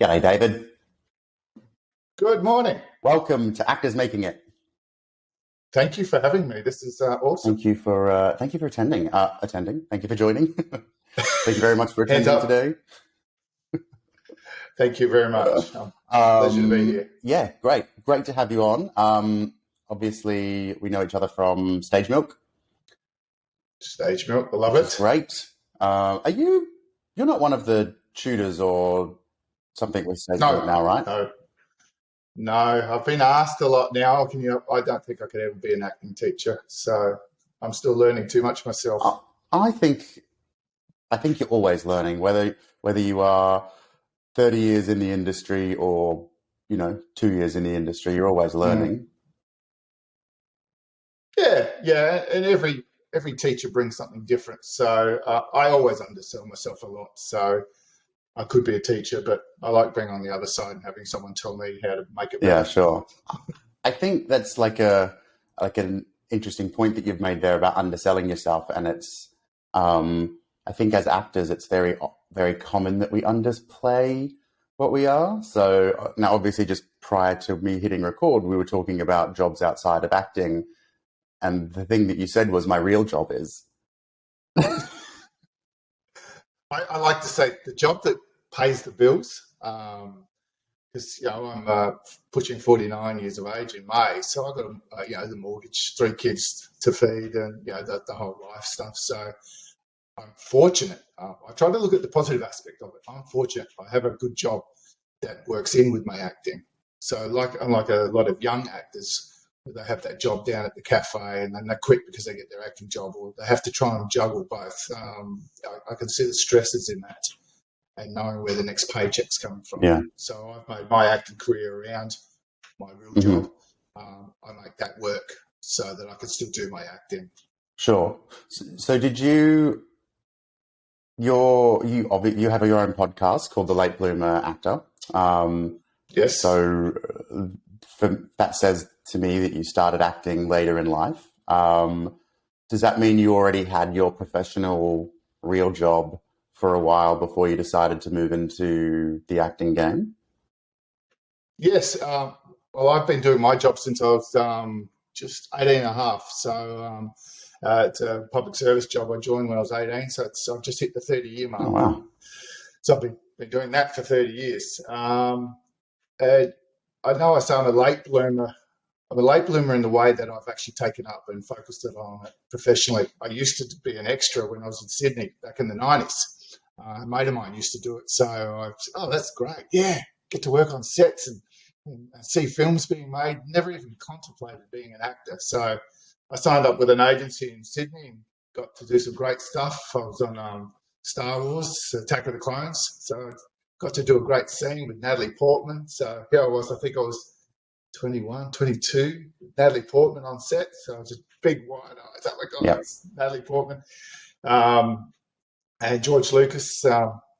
G'day, David. Good morning. Welcome to Actors Making It. Thank you for having me. This is awesome. Thank you for attending. Thank you for joining. Thank you very much for Hands attending up. today. Thank you very much. Pleasure to be here. Yeah, great to have you on. Obviously, we know each other from Stage Milk. Stage Milk, I love it. Great. You're not one of the tutors or something with Stage Milk now, right? No, I've been asked a lot now. I don't think I could ever be an acting teacher, so I'm still learning too much myself. I think you're always learning, whether you are 30 years in the industry or 2 years in the industry. You're always learning. Yeah, and every teacher brings something different. So I always undersell myself a lot. So I could be a teacher, but I like being on the other side and having someone tell me how to make it better. Yeah, sure. I think that's like an interesting point that you've made there about underselling yourself, and it's I think as actors it's very very common that we underplay what we are. So now, obviously, just prior to me hitting record, we were talking about jobs outside of acting, and the thing that you said was my real job is. I like to say the job that pays the bills, because I'm pushing 49 years of age in May, so I've got the mortgage, 3 kids to feed, and the whole life stuff. So I'm fortunate. I try to look at the positive aspect of it. I'm fortunate. I have a good job that works in with my acting. So unlike a lot of young actors, they have that job down at the cafe and then they quit because they get their acting job, or they have to try and juggle both. I can see the stresses in that and knowing where the next paycheck's coming from. Yeah. So I've made my acting career around my real job. I make that work so that I can still do my acting. Sure. So did you have your own podcast called The Late Bloomer Actor? Yes. So that says to me that you started acting later in life. Does that mean you already had your professional real job for a while before you decided to move into the acting game? Yes. Well, I've been doing my job since I was just 18 and a half. So it's a public service job I joined when I was 18. So I've just hit the 30-year mark. Oh, wow. So I've been doing that for 30 years. I know I say I'm a late bloomer. I'm a late bloomer in the way that I've actually taken up and focused it on it professionally. I used to be an extra when I was in Sydney back in the 90s. A mate of mine used to do it. So that's great. Yeah, get to work on sets and see films being made. Never even contemplated being an actor. So I signed up with an agency in Sydney and got to do some great stuff. I was on Star Wars, Attack of the Clones. So I got to do a great scene with Natalie Portman. So here I think I was 21, 22, Natalie Portman on set. So I was just big wide eyes. Oh my God, It's Natalie Portman. And George Lucas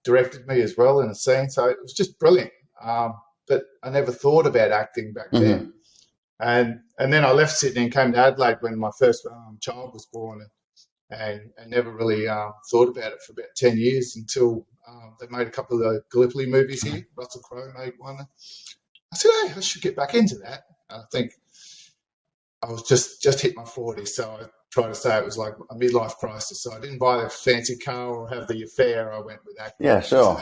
directed me as well in a scene. So it was just brilliant. But I never thought about acting back then. And then I left Sydney and came to Adelaide when my first child was born, and never really thought about it for about 10 years until they made a couple of the Gallipoli movies here. Russell Crowe made one. I said, hey, I should get back into that. I think I was just hit my 40s, so I try to say it was like a midlife crisis. So I didn't buy a fancy car or have the affair. I went with acting. Yeah, sure.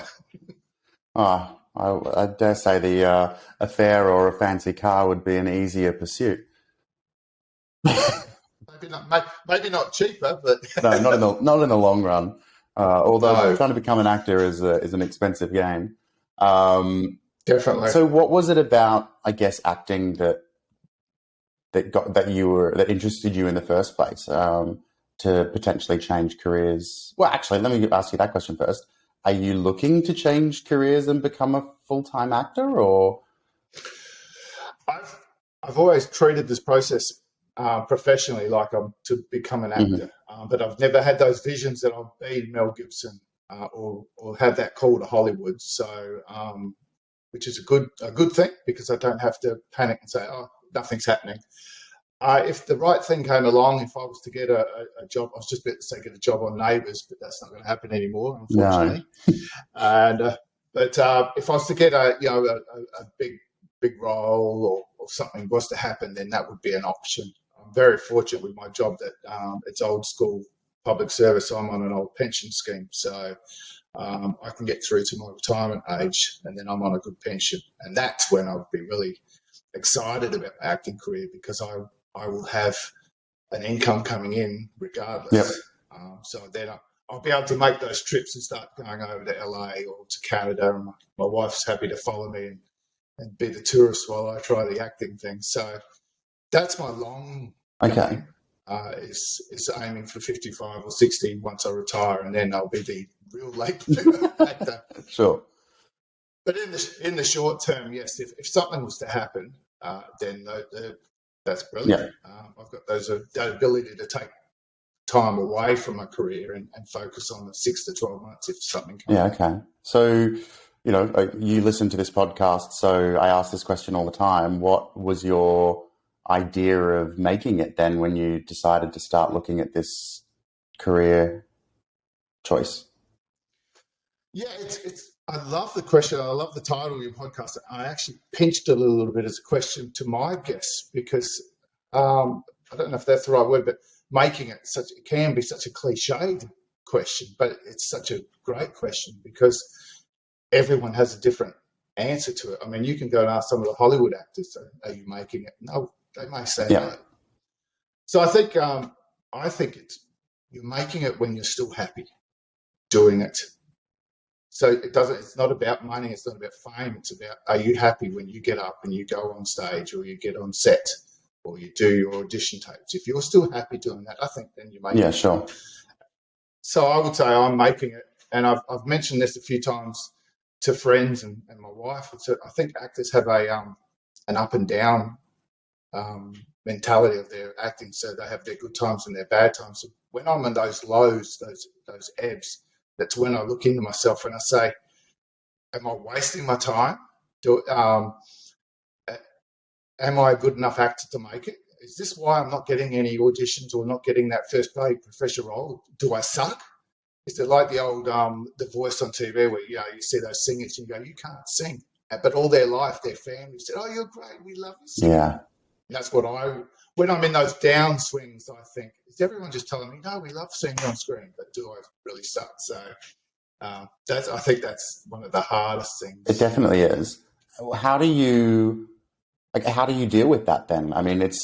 I dare say the affair or a fancy car would be an easier pursuit. Maybe not cheaper, but no, not in the long run. Although trying to become an actor is an expensive game. Definitely. So, what was it about, I guess, acting that interested you in the first place to potentially change careers? Well, actually, let me ask you that question first. Are you looking to change careers and become a full-time actor, or? I've always treated this process professionally, like I'm to become an actor, but I've never had those visions that I'll be Mel Gibson or have that call to Hollywood. So, which is a good thing, because I don't have to panic and say, oh, nothing's happening. If the right thing came along, if I was to get a job, I was just about to say get a job on Neighbours, but that's not going to happen anymore, unfortunately. No. And But if I was to get a big role or something was to happen, then that would be an option. I'm very fortunate with my job that it's old school public service. I'm on an old pension scheme, so I can get through to my retirement age, and then I'm on a good pension, and that's when I'll be really excited about my acting career, because I will have an income coming in regardless. Yep. So then I'll be able to make those trips and start going over to LA or to Canada, and my wife's happy to follow me and be the tourist while I try the acting thing. So that's my long game, is aiming for 55 or 60 once I retire, and then I'll be the real late actor. Sure. But in the short term, yes, if something was to happen, then that's brilliant. Yeah. I've got that ability to take time away from my career and focus on the 6 to 12 months if something comes up. Okay. So, you listen to this podcast, so I ask this question all the time. What was your idea of making it then when you decided to start looking at this career choice? Yeah, I love the question. I love the title of your podcast. I actually pinched it a little bit as a question to my guests, because I don't know if that's the right word, but making it can be such a cliched question, but it's such a great question because everyone has a different answer to it. I mean, you can go and ask some of the Hollywood actors, are you making it? No, they may say no. So I think you're making it when you're still happy doing it. So it's not about money, it's not about fame, it's about, are you happy when you get up and you go on stage or you get on set or you do your audition tapes? If you're still happy doing that, I think then you're making it. Yeah, sure. So I would say I'm making it, and I've mentioned this a few times to friends and my wife. I think actors have an up and down mentality of their acting, so they have their good times and their bad times. So when I'm in those lows, those ebbs, that's when I look into myself and I say, am I wasting my time? Am I a good enough actor to make it? Is this why I'm not getting any auditions or not getting that first paid professional role? Do I suck? Is it like the old The Voice on TV where you see those singers and you go, you can't sing, but all their life their family said, oh, you're great, we love you singing. Yeah. And that's what when I'm in those downswings, I think, is everyone just telling me, no, we love seeing you on screen, but do I really suck? So I think that's one of the hardest things. It definitely is. How do you deal with that then? I mean, it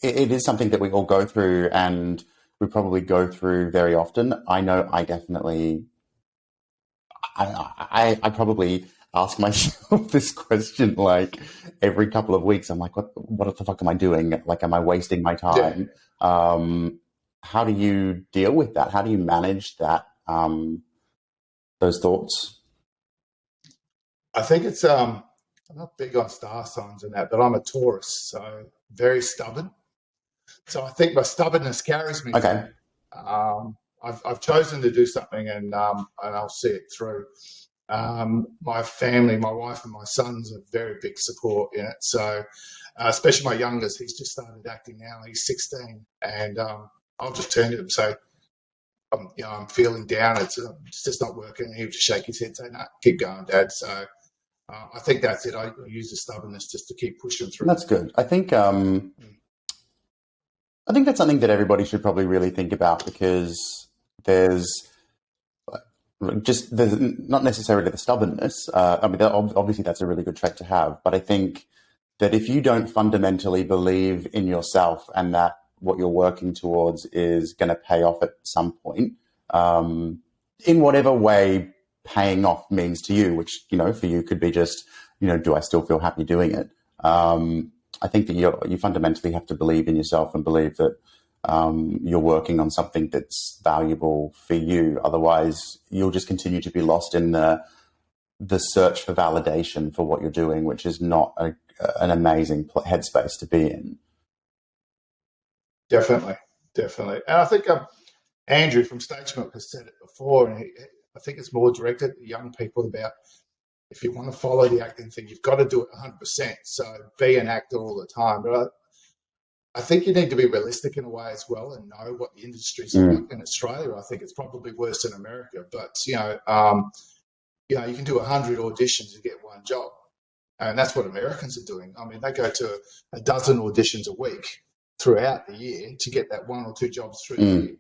is something that we all go through, and we probably go through very often. I know I definitely, I probably ask myself this question like every couple of weeks. I'm like, what the fuck am I doing? Like, am I wasting my time? Yeah. How do you deal with that? How do you manage that, those thoughts? I think it's, I'm not big on star signs and that, but I'm a Taurus, so very stubborn. So I think my stubbornness carries me. Okay. I've chosen to do something, and I'll see it through. My family, my wife and my sons are very big support in it. So especially my youngest, he's just started acting now. He's 16, and I'll just turn to him and say, I'm feeling down. It's just not working. And he'll just shake his head and say, no, keep going, Dad. So I think that's it. I use the stubbornness just to keep pushing through. That's good. I think that's something that everybody should probably really think about, because there's not necessarily the stubbornness. I mean, obviously that's a really good trait to have, but I think that if you don't fundamentally believe in yourself and that what you're working towards is going to pay off at some point, in whatever way paying off means to you, which, for you could be just, do I still feel happy doing it? I think that you fundamentally have to believe in yourself and believe that you're working on something that's valuable for you. Otherwise, you'll just continue to be lost in the search for validation for what you're doing, which is not an amazing headspace to be in. Definitely. And I think Andrew from Stage Milk has said it before, and I think it's more directed at young people about, if you want to follow the acting thing, you've got to do it 100%. So be an actor all the time. But I think you need to be realistic in a way as well and know what the industry's like. In Australia, I think it's probably worse than America. But, you can do 100 auditions to get one job. And that's what Americans are doing. I mean, they go to a dozen auditions a week throughout the year to get that one or two jobs through the year.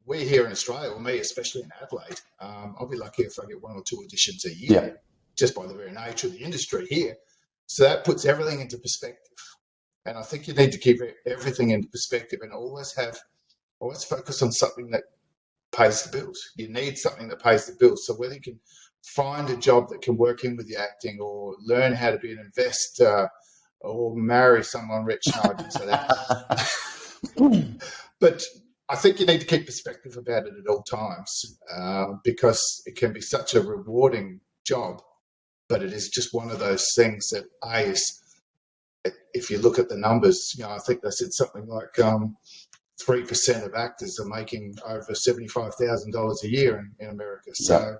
We here in Australia, or me especially in Adelaide, I'll be lucky if I get one or two auditions a year, just by the very nature of the industry here. So that puts everything into perspective. And I think you need to keep everything into perspective and always focus on something that pays the bills. You need something that pays the bills. So whether you can find a job that can work in with your acting, or learn how to be an investor, or marry someone rich. No, I didn't say that. But I think you need to keep perspective about it at all times, because it can be such a rewarding job, but it is just one of those things that if you look at the numbers, I think they said something like 3% of actors are making over $75,000 a year in America. So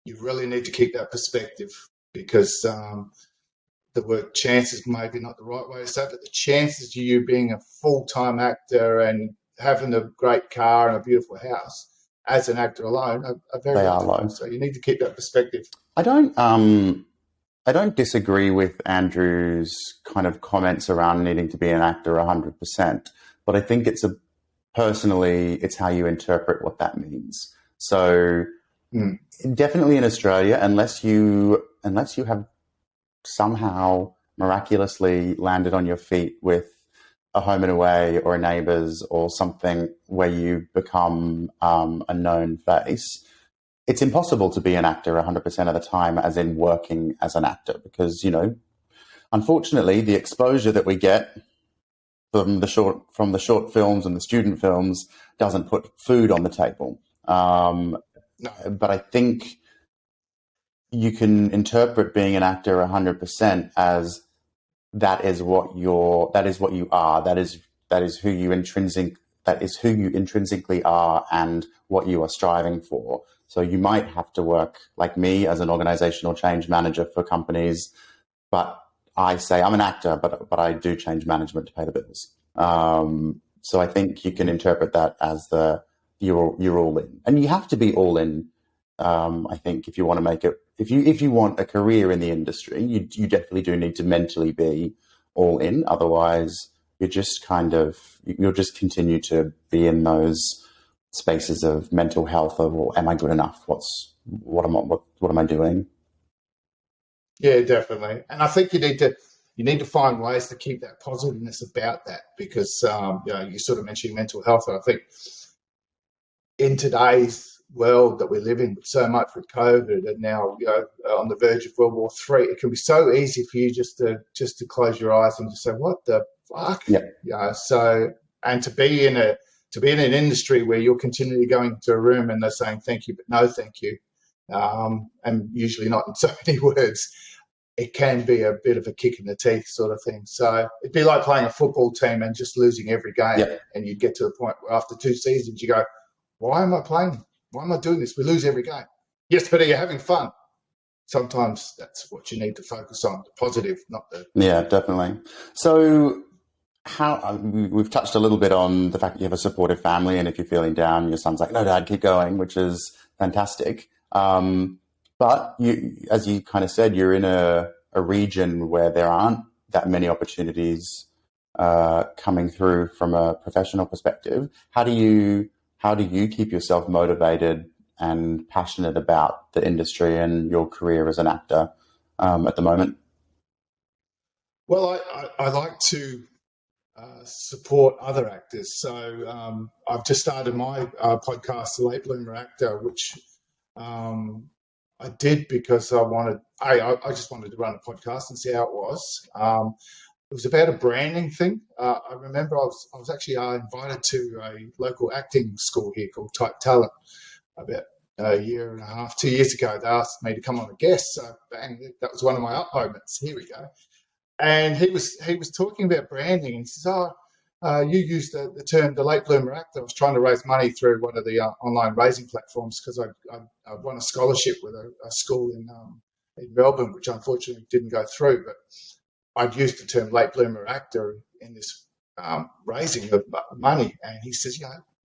you really need to keep that perspective, because the word chances maybe not the right way to say it, but the chances of you being a full-time actor and having a great car and a beautiful house as an actor alone are very low. So you need to keep that perspective. I don't disagree with Andrew's kind of comments around needing to be an actor 100%, but I think personally, it's how you interpret what that means. So definitely in Australia, unless you have somehow miraculously landed on your feet with a Home and Away or a Neighbours or something where you become a known face, it's impossible to be an actor 100% of the time, as in working as an actor, because, unfortunately, the exposure that we get from the short films and the student films doesn't put food on the table. No. But I think you can interpret being an actor 100% as that is what you are. That is who you intrinsically are and what you are striving for. So you might have to work, like me, as an organizational change manager for companies, but I say I'm an actor, but I do change management to pay the bills. So I think you can interpret that as you're all in, and you have to be all in. I think if you want to make it, if you want a career in the industry, you definitely do need to mentally be all in. Otherwise, you'll just continue to be in those spaces of mental health of, well, am I good enough? What am I doing? Yeah, definitely. And I think you need to find ways to keep that positiveness about that, because you sort of mentioned mental health, and I think in today's world that we live in, so much with COVID, and now on the verge of World War III, it can be so easy for you just to close your eyes and just say, "What the fuck?" Yeah. So, and to be in an industry where you're continually going into a room and they're saying thank you but no thank you, and usually not in so many words, it can be a bit of a kick in the teeth sort of thing. So it'd be like playing a football team and just losing every game, and you'd get to a point where after 2 seasons you go, "Why am I playing? Why am I doing this? We lose every game." Yes, but are you having fun? Sometimes that's what you need to focus on, the positive, not the... Yeah, definitely. So we've touched a little bit on the fact that you have a supportive family, and if you're feeling down, your son's like, "No, Dad, keep going," which is fantastic. But as you kind of said, you're in a region where there aren't that many opportunities coming through from a professional perspective. How do you keep yourself motivated and passionate about the industry and your career as an actor at the moment? Well, I like to support other actors. So I've just started my podcast, The Late Bloomer Actor, which I did because I just wanted to run a podcast and see how it was. It was about a branding thing. I remember I was actually invited to a local acting school here called Type Talent about a year and a half, 2 years ago. They asked me to come on a guest. So bang, that was one of my up moments. Here we go. And he was talking about branding, and he says, you used the term the late bloomer actor. I was trying to raise money through one of the online raising platforms because I won a scholarship with a school in Melbourne, which unfortunately didn't go through. But I'd used the term late bloomer actor in this raising of money. And he says,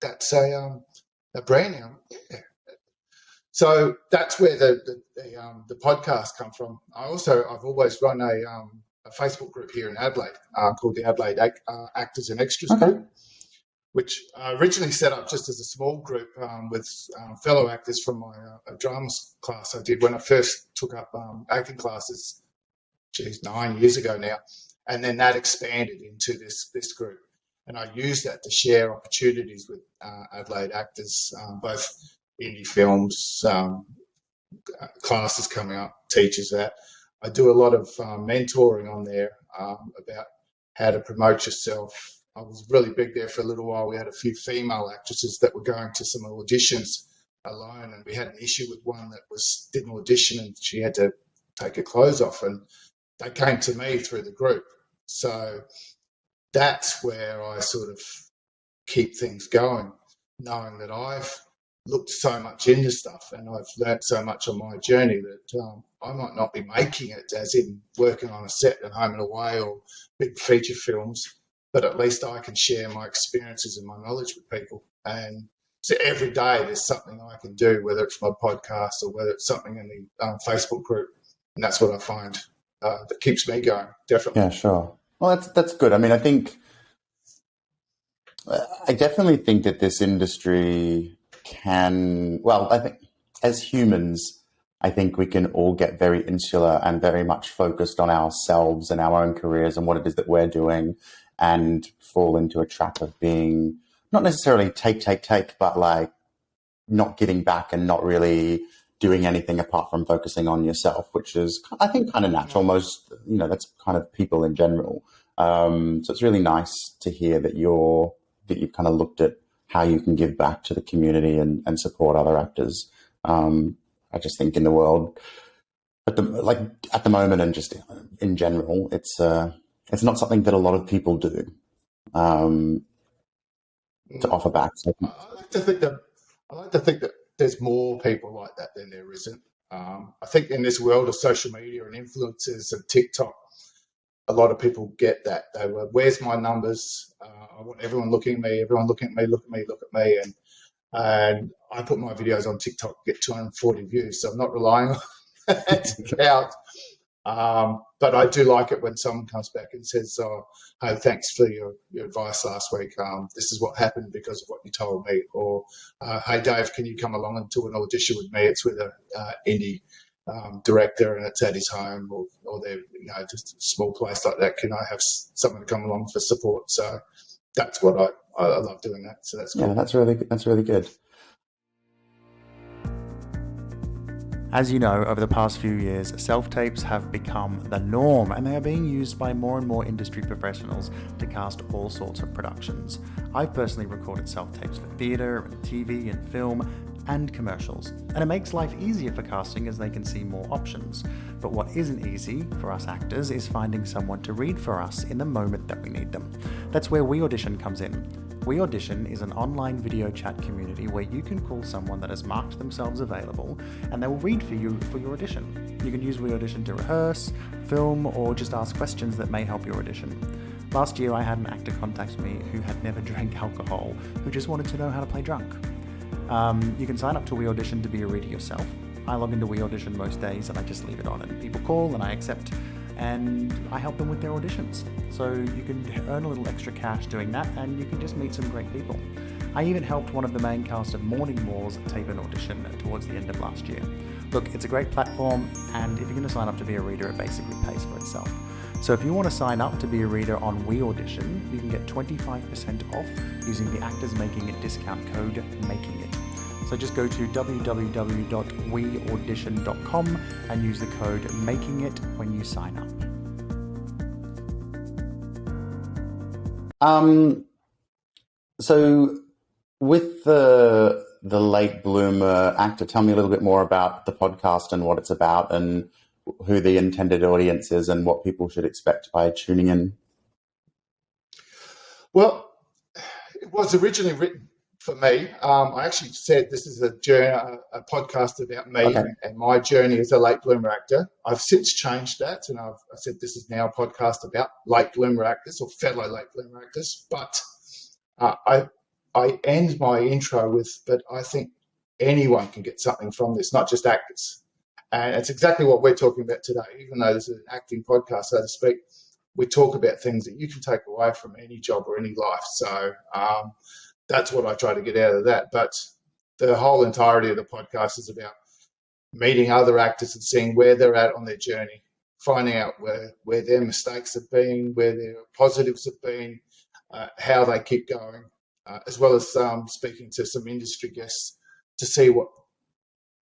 that's a branding. I'm like, yeah. So that's where the podcast come from. I've always run a Facebook group here in Adelaide called the Adelaide Actors and Extras Group, which I originally set up just as a small group with fellow actors from my drama class I did when I first took up acting classes, 9 years ago now. And then that expanded into this group. And I used that to share opportunities with Adelaide actors, both indie films, classes coming up, teachers that. I do a lot of mentoring on there about how to promote yourself. I was really big there for a little while. We had a few female actresses that were going to some auditions alone, and we had an issue with one that did an audition and she had to take her clothes off, and they came to me through the group. So that's where I sort of keep things going, knowing that I've looked so much into stuff and I've learnt so much on my journey that I might not be making it, as in working on a set at Home and Away or big feature films, but at least I can share my experiences and my knowledge with people. And so every day there's something I can do, whether it's my podcast or whether it's something in the Facebook group. And that's what I find that keeps me going, definitely. Yeah, sure. Well, that's good. I mean, I definitely think that this industry I think as humans, I think we can all get very insular and very much focused on ourselves and our own careers and what it is that we're doing, and fall into a trap of being not necessarily take, but like not giving back and not really doing anything apart from focusing on yourself, which is, I think, kind of natural. Most, that's kind of people in general. So it's really nice to hear that you've kind of looked at how you can give back to the community and support other actors. I just think in the world at the moment and just in general, it's not something that a lot of people do to offer back. So, I like to think that there's more people like that than there isn't. I think in this world of social media and influencers and TikTok, a lot of people get that. They were, where's my numbers? I want everyone looking at me. Everyone looking at me. Look at me. And I put my videos on TikTok, get 240 views. So I'm not relying on that to count. But I do like it when someone comes back and says, "Oh, hey, thanks for your advice last week. This is what happened because of what you told me." Or, "Hey, Dave, can you come along and do an audition with me? It's with a indie director and it's at his home, or they're just a small place like that. Can I have someone to come along for support?" So that's what I love doing that. So that's cool. Yeah, that's really good. As you know, over the past few years, self-tapes have become the norm, and they are being used by more and more industry professionals to cast all sorts of productions. I've personally recorded self-tapes for theatre and TV and film and commercials, and it makes life easier for casting as they can see more options. But what isn't easy for us actors is finding someone to read for us in the moment that we need them. That's where We Audition comes in. We Audition is an online video chat community where you can call someone that has marked themselves available and they will read for you for your audition. You can use We Audition to rehearse, film, or just ask questions that may help your audition. Last year I had an actor contact me who had never drank alcohol, who just wanted to know how to play drunk. You can sign up to We Audition to be a reader yourself. I log into We Audition most days and I just leave it on, and people call and I accept, and I help them with their auditions. So you can earn a little extra cash doing that, and you can just meet some great people. I even helped one of the main cast of Morning Wars tape an audition towards the end of last year. Look, it's a great platform, and if you're going to sign up to be a reader, it basically pays for itself. So if you want to sign up to be a reader on We Audition, you can get 25% off using the Actors Making It discount code MAKINGIT. So just go to www.weaudition.com and use the code MAKINGIT when you sign up. So with the late bloomer actor, tell me a little bit more about the podcast and what it's about and who the intended audience is and what people should expect by tuning in. Well, it was originally written for me. I actually said this is a podcast about me and my journey as a late bloomer actor. I've since changed that, and I said this is now a podcast about late bloomer actors or fellow late bloomer actors. But I end my intro with, but I think anyone can get something from this, not just actors. And it's exactly what we're talking about today. Even though this is an acting podcast, so to speak, we talk about things that you can take away from any job or any life. So that's what I try to get out of that. But the whole entirety of the podcast is about meeting other actors and seeing where they're at on their journey, finding out where their mistakes have been, where their positives have been, how they keep going, as well as speaking to some industry guests to see what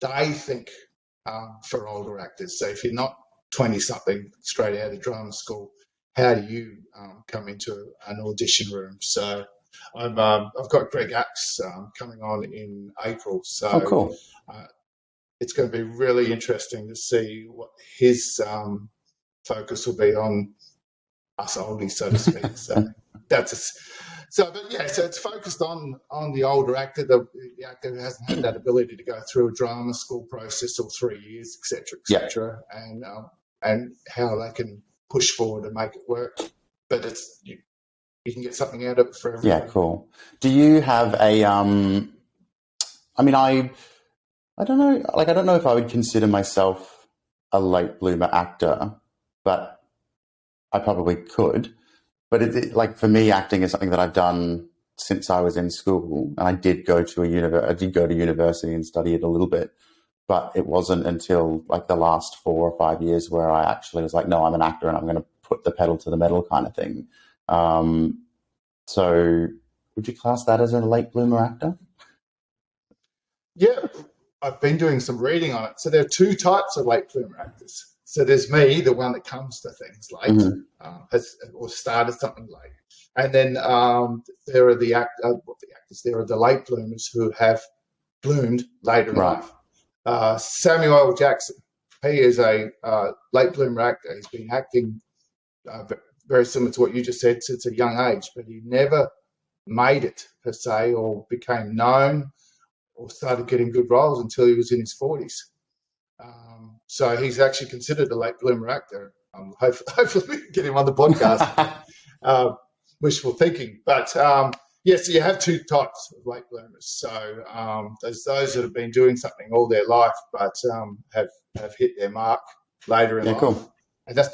they think for older actors. So if you're not 20-something straight out of drama school, how do you come into an audition room? So I've got Greg Axe coming on in April. So cool. It's going to be really interesting to see what his focus will be on us oldies, so to speak. So but it's focused on the older actor, the actor who hasn't had that ability to go through a drama school process or 3 years, etc., and how they can push forward and make it work. But you can get something out of it for everyone. Yeah, cool. Do you have a I don't know. Like, I don't know if I would consider myself a late bloomer actor, but I probably could. But like for me, acting is something that I've done since I was in school, and I did go to university and study it a little bit. But it wasn't until like the last 4 or 5 years where I actually was like, no, I'm an actor and I'm going to put the pedal to the metal kind of thing. So would you class that as a late bloomer actor? Yeah, I've been doing some reading on it. So there are 2 types of late bloomer actors. So there's me, the one that comes to things late, or started something late. And then there are the actors. There are the late bloomers who have bloomed later in life. Samuel L. Jackson, he is a late bloomer actor. He's been acting very similar to what you just said since a young age, but he never made it per se or became known or started getting good roles until he was in his 40s. So he's actually considered a late bloomer actor. Hopefully we can get him on the podcast. Wishful thinking. But so you have 2 types of late bloomers. So there's those that have been doing something all their life but have hit their mark later in life. Cool. And that's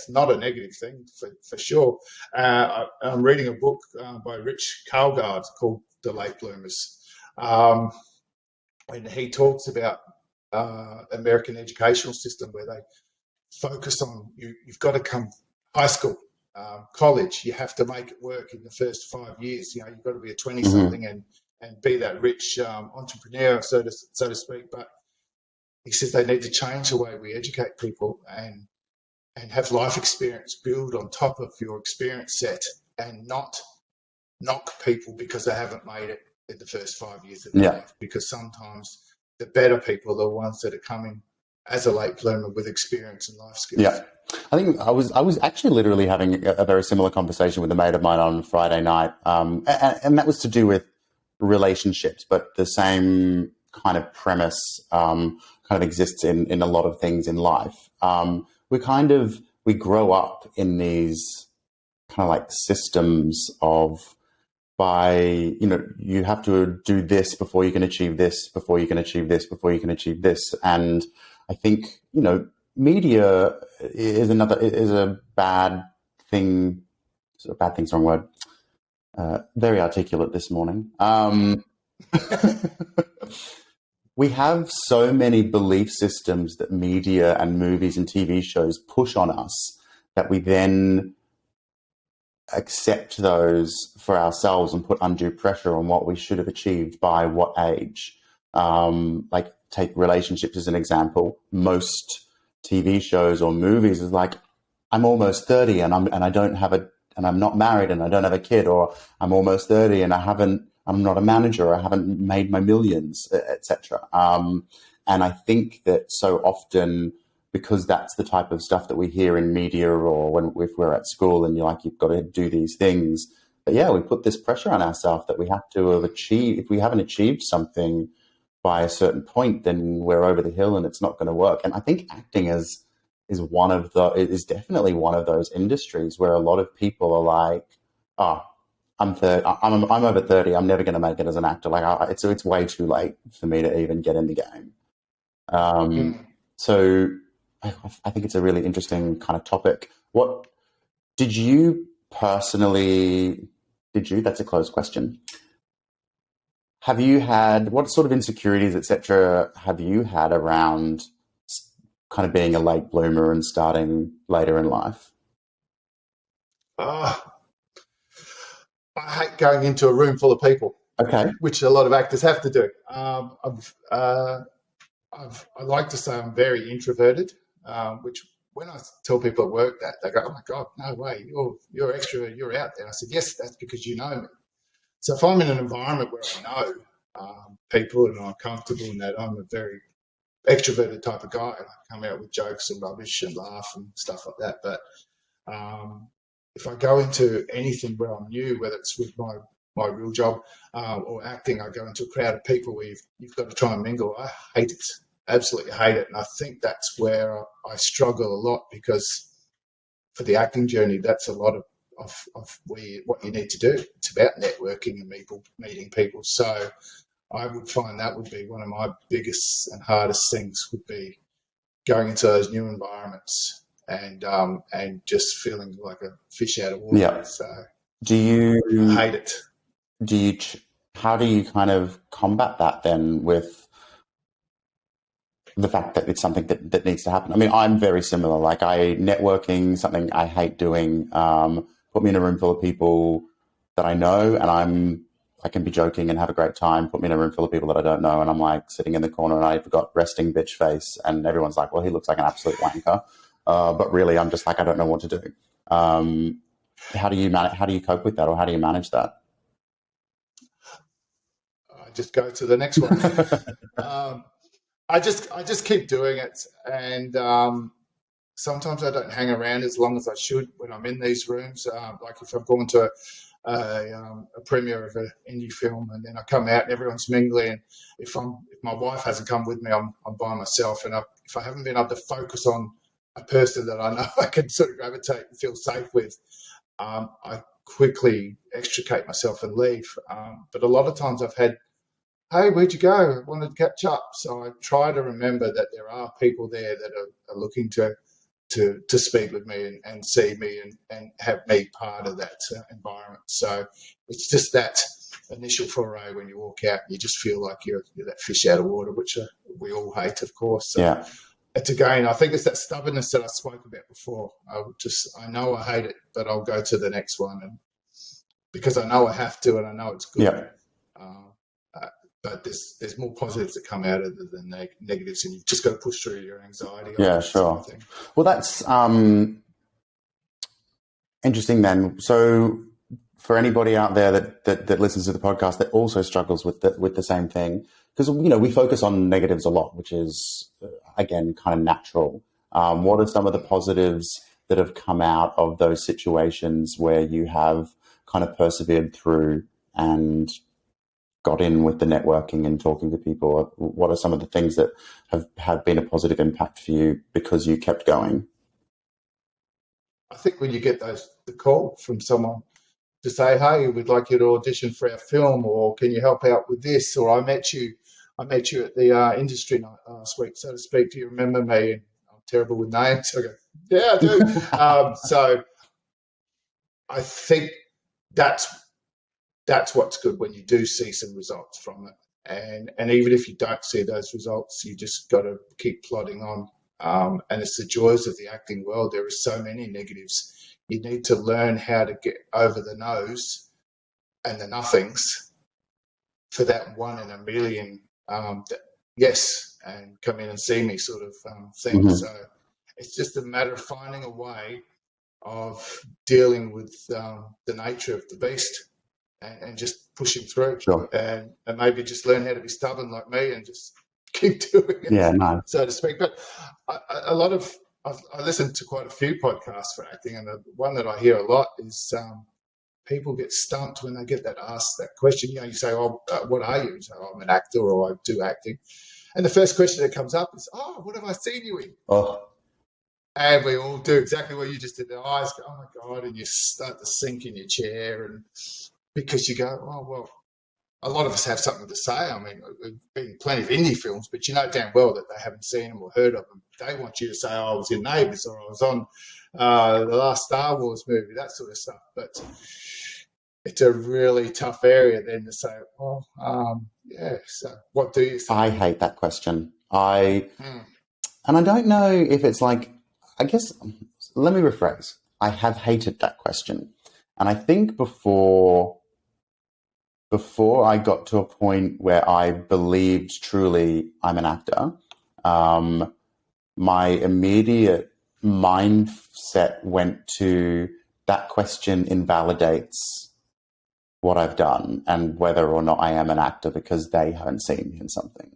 not a negative thing for sure. I'm reading a book by Rich Karlgaard called The Late Bloomers. And he talks about American educational system where they focus on you've got to come high school, college, you have to make it work in the first 5 years. You know, you've got to be a 20-something and be that rich entrepreneur, so to speak. But he says they need to change the way we educate people and have life experience build on top of your experience set and not knock people because they haven't made it in the first 5 years of their life. Because sometimes the better people are the ones that are coming as a late bloomer with experience and life skills. Yeah. I think I was actually literally having a very similar conversation with a mate of mine on Friday night. And that was to do with relationships, but the same kind of premise kind of exists in a lot of things in life. We grow up in these kind of like systems of you have to do this before you can achieve this, before you can achieve this, before you can achieve this. And I think, media is a bad thing. Bad thing's the wrong word. Very articulate this morning. We have so many belief systems that media and movies and TV shows push on us that we then accept those for ourselves and put undue pressure on what we should have achieved by what age. Like take relationships as an example. Most TV shows or movies is like, I'm almost 30 and I'm not married and I don't have a kid, or I'm almost 30 and I'm not a manager, or I haven't made my millions, etc. And I think that so often, because that's the type of stuff that we hear in media or if we're at school and you're like, you've got to do these things. But yeah, we put this pressure on ourselves that we have to have achieved. If we haven't achieved something by a certain point, then we're over the hill and it's not going to work. And I think acting is definitely one of those industries where a lot of people are like, oh, I'm over 30. I'm never going to make it as an actor. Like it's way too late for me to even get in the game. So I think it's a really interesting kind of topic. What did you personally? That's a closed question. Have you had, what sort of insecurities, etc., have you had around kind of being a late bloomer and starting later in life? I hate going into a room full of people. Okay. Which a lot of actors have to do. I like to say I'm very introverted, which when I tell people at work that, they go, "Oh my God, no way, you're extrovert, you're out there." I said, "Yes, that's because you know me." So if I'm in an environment where I know people and I'm comfortable in that, I'm a very extroverted type of guy. I come out with jokes and rubbish and laugh and stuff like that. But if I go into anything where I'm new, whether it's with my real job or acting, I go into a crowd of people where you've got to try and mingle. I hate it, absolutely hate it. And I think that's where I struggle a lot, because for the acting journey, that's a lot of what you need to do. It's about networking and meeting people. So I would find that would be one of my biggest and hardest things, would be going into those new environments and just feeling like a fish out of water. Yeah. So I hate it. How do you kind of combat that then, with the fact that it's something that needs to happen? I mean, I'm very similar. Like, networking, something I hate doing. Put me in a room full of people that I know, and I can be joking and have a great time. Put me in a room full of people that I don't know, and I'm like sitting in the corner and I've got resting bitch face, and everyone's like, "Well, he looks like an absolute wanker," but really, I'm just like, I don't know what to do. How do you cope with that, or how do you manage that? I just go to the next one. I just keep doing it, and sometimes I don't hang around as long as I should when I'm in these rooms. Like if I've gone to a premiere of an indie film, and then I come out and everyone's mingling, and if my wife hasn't come with me, I'm by myself, and if I haven't been able to focus on a person that I know I can sort of gravitate and feel safe with, I quickly extricate myself and leave. But a lot of times I've had, "Hey, where'd you go? I wanted to catch up." So I try to remember that there are people there that are looking to speak with me and see me and have me part of that environment. So it's just that initial foray when you walk out, you just feel like you're that fish out of water, which we all hate, of course. So yeah. It's again, I think it's that stubbornness that I spoke about before. I know I hate it, but I'll go to the next one, and because I know I have to, and I know it's good. Yeah. But there's more positives that come out of it than negatives, and you've just got to push through your anxiety. Yeah, sure. Well, that's interesting then. So for anybody out there that listens to the podcast that also struggles with the same thing, because we focus on negatives a lot, which is again kind of natural. What are some of the positives that have come out of those situations where you have kind of persevered through and got in with the networking and talking to people? What are some of the things that have been a positive impact for you because you kept going? I think when you get the call from someone to say, "Hey, we'd like you to audition for our film," or "Can you help out with this?" or "I met you at the industry night last week, so to speak. Do you remember me?" And I'm terrible with names. So I go, "Yeah, I do." So I think that's what's good, when you do see some results from it. And even if you don't see those results, you just got to keep plodding on. And it's the joys of the acting world. There are so many negatives. You need to learn how to get over the no's and the nothings for that one in a million, yes, and come in and see me sort of thing. Mm-hmm. So it's just a matter of finding a way of dealing with the nature of the beast and just pushing through. Sure. And maybe just learn how to be stubborn like me and just keep doing it, yeah, no. so to speak. But I listen to quite a few podcasts for acting, and the one that I hear a lot is people get stumped when they get asked that question. You say, "Oh, what are you?" You say, "Oh, I'm an actor," or "I do acting." And the first question that comes up is, "Oh, what have I seen you in?" Oh. And we all do exactly what you just did. The eyes go, "Oh my God," and you start to sink in your chair, and because you go, oh, well, a lot of us have something to say. I mean, we've been plenty of indie films, but you know damn well that they haven't seen them or heard of them. They want you to say, oh, I was in Neighbours, or I was on the last Star Wars movie, that sort of stuff. But it's a really tough area then to say, well, so what do you say? I hate that question. And I don't know if it's like, I guess, let me rephrase. I have hated that question. And I think before I got to a point where I believed truly I'm an actor, my immediate mindset went to that question invalidates what I've done and whether or not I am an actor because they haven't seen me in something.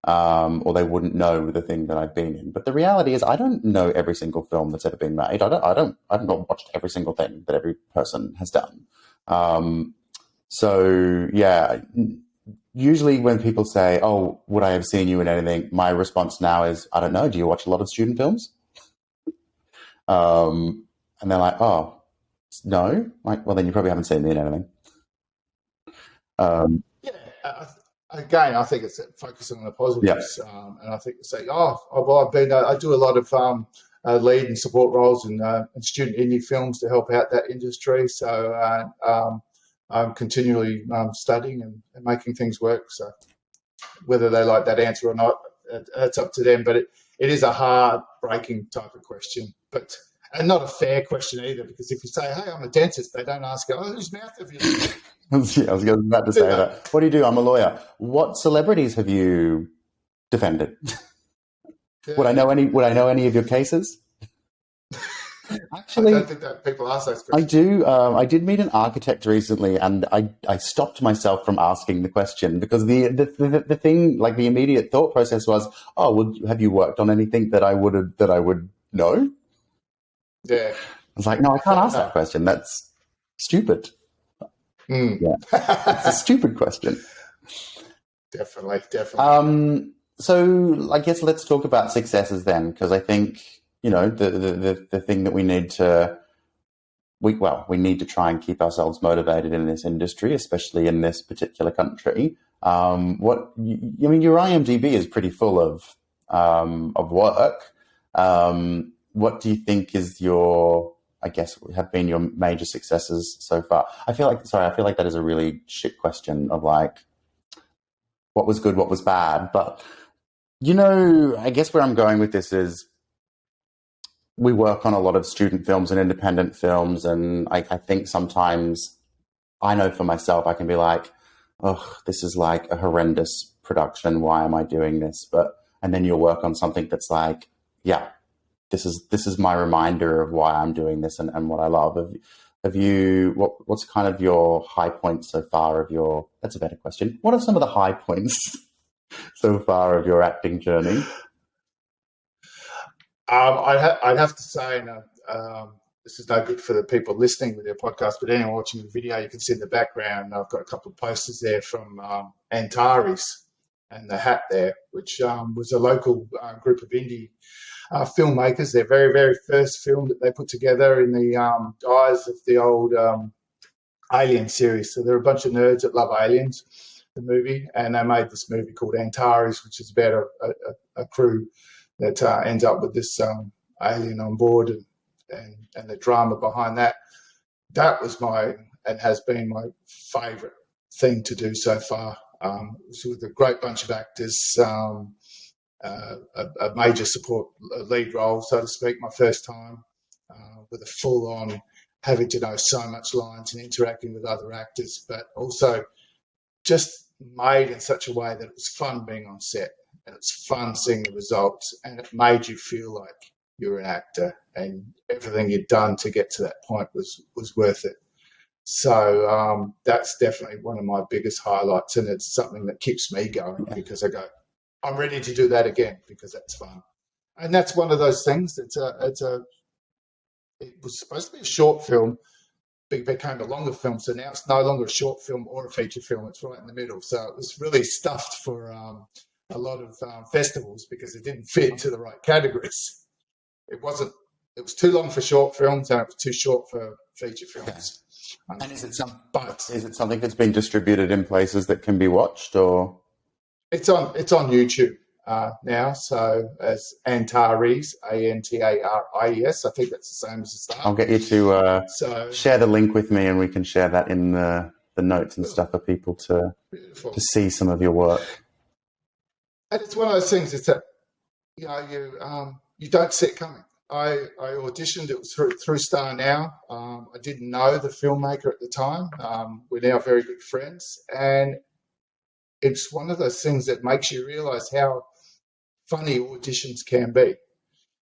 Or they wouldn't know the thing that I've been in. But the reality is I don't know every single film that's ever been made. I've not watched every single thing that every person has done. So yeah, usually when people say, oh, would I have seen you in anything? My response now is, I don't know. Do you watch a lot of student films? And they're like, oh, no. Like, well, then you probably haven't seen me in anything. Again, I think it's focusing on the positives, and I think say, I do a lot of lead and support roles in student indie films to help out that industry. So I'm continually studying and making things work. So whether they like that answer or not, it's up to them. But it is a heart-breaking type of question, and not a fair question either, because if you say, hey, I'm a dentist, they don't ask, oh, whose mouth have you looked at? I was about to say that. What do you do? I'm a lawyer. What celebrities have you defended? Yeah. Would I know any of your cases? Actually, I don't think that people ask those questions. I do. I did meet an architect recently, and I stopped myself from asking the question because the thing, like the immediate thought process was, oh, well, have you worked on anything that I would know? Yeah. I was like, no, I can't ask that question. That's stupid. Yeah, it's a stupid question. Definitely. So I guess let's talk about successes then, because I think the thing that we need to try and keep ourselves motivated in this industry, especially in this particular country. Your IMDb is pretty full of work. What do you think is have been your major successes so far? I feel like that is a really shit question of like, what was good, what was bad. But, I guess where I'm going with this is we work on a lot of student films and independent films. And I think sometimes I know for myself, I can be like, oh, this is like a horrendous production. Why am I doing this? And then you'll work on something that's like, yeah, this is my reminder of why I'm doing this and what I love. What's kind of your high points so far that's a better question. What are some of the high points so far of your acting journey? I'd have to say, this is no good for the people listening with their podcast, but anyone watching the video, you can see in the background, I've got a couple of posters there from Antares and the hat there, which was a local group of indie filmmakers. Their very, very first film that they put together in the guise of the old Alien series. So they're a bunch of nerds that love Aliens, the movie, and they made this movie called Antares, which is about a crew that ends up with this alien on board and the drama behind that. That was has been my favourite thing to do so far. It was with a great bunch of actors, a major support lead role, so to speak, my first time, with a full-on having to know so much lines and interacting with other actors, but also just made in such a way that it was fun being on set and it's fun seeing the results, and it made you feel like you're an actor and everything you'd done to get to that point was worth it. So that's definitely one of my biggest highlights, and it's something that keeps me going because I go, I'm ready to do that again because that's fun. And that's one of those things. It was supposed to be a short film, but it became a longer film. So now it's no longer a short film or a feature film. It's right in the middle. So it was really stuffed for a lot of festivals because it didn't fit into the right categories. It was too long for short films and it was too short for feature films. And is it something that's been distributed in places that can be watched, or it's on YouTube now? So as Antares, Antaries, I think that's the same as the start. I'll get you to share the link with me, and we can share that in the notes and stuff for people to see some of your work. And it's one of those things. It's that you don't see it coming. I auditioned. It was through Star Now. I didn't know the filmmaker at the time. We're now very good friends, and it's one of those things that makes you realise how funny auditions can be.